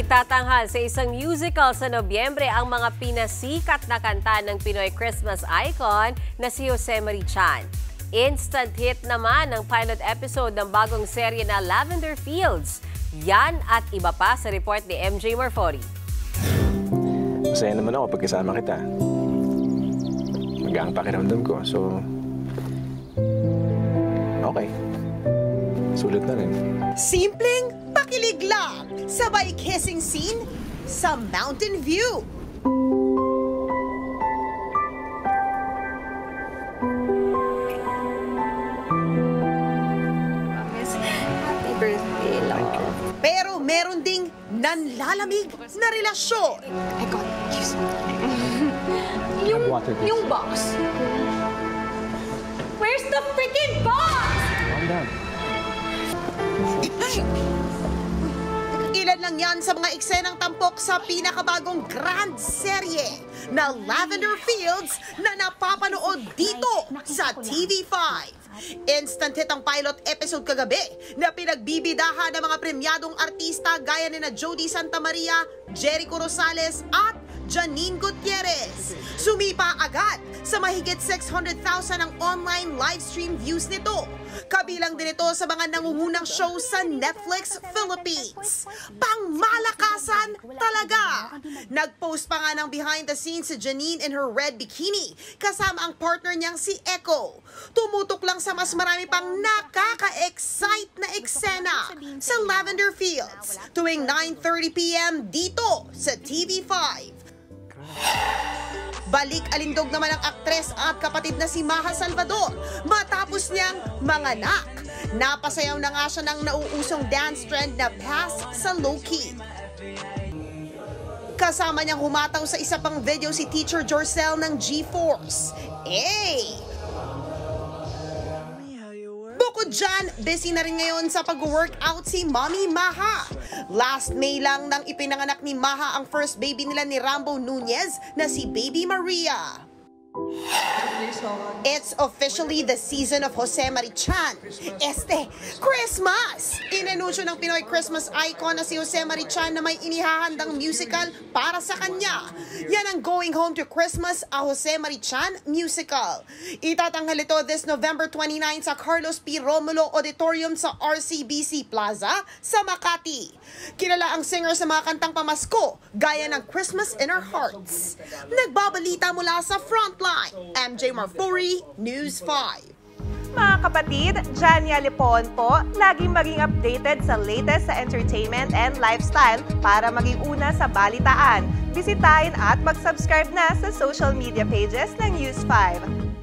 Itatanghal sa isang musical sa Nobyembre ang mga pinasikat na kanta ng Pinoy Christmas icon na si Jose Mari Chan. Instant hit naman ang pilot episode ng bagong serye na Lavender Fields. Yan at iba pa sa report ni MJ Marfori. Masaya naman ako pagkasama kita. Magaan pakiramdam ko, so okay. Sulit na rin. Simpleng pakilig lang, sabay kissing scene sa Mountain View. Happy birthday, love. Pero meron ding nanlalamig na relasyon. I got you. yung box. Where's the freaking box? Calm down. Ilan lang yan sa mga eksenang tampok sa pinakabagong grand serye na Lavender Fields na napapanood dito sa TV5. Instant hit ang pilot episode kagabi na pinagbibidahan ng mga premyadong artista gaya ni Jody Santa Maria, Jericho Rosales at Janine Gutierrez. Sumipa agad sa mahigit 600,000 ang online livestream views nito. Kabilang din ito sa mga nangungunang show sa Netflix Philippines. Pangmalakasan talaga! Nag-post pa nga ng behind the scenes si Janine in her red bikini kasama ang partner niyang si Echo. Tumutok lang sa mas marami pang nakaka-excite na eksena sa Lavender Fields tuwing 9:30 p.m. dito sa TV5. Balik alindog naman ang aktres at kapatid na si Maha Salvador matapos niyang manganak. Napasayaw na nga siya ng nauusong dance trend na Pass sa Low-Key. Kasama niyang humataw sa isa pang video si Teacher Jorcel ng G-Force. Bukod dyan, busy na rin ngayon sa pag-workout si Mommy Maha. Last May lang nang ipinanganak ni Maha ang first baby nila ni Rambo Nunez na si Baby Maria. It's officially the season of Jose Mari Chan. Christmas! Inanunsyo ng Pinoy Christmas icon na si Jose Mari Chan na may inihahandang musical para sa kanya. Yan ang Going Home to Christmas, a Jose Mari Chan musical. Itatanghal ito this November 29 sa Carlos P. Romulo Auditorium sa RCBC Plaza sa Makati. Kilala ang singer sa mga kantang pamasko, gaya ng Christmas in Our Hearts. Nagbabalita mula sa Frontline, MJ Marfori, News 5. Mga kapatid, Jania Lipon po, laging maging updated sa latest sa entertainment and lifestyle para maging una sa balitaan. Bisitahin at mag-subscribe na sa social media pages ng News 5.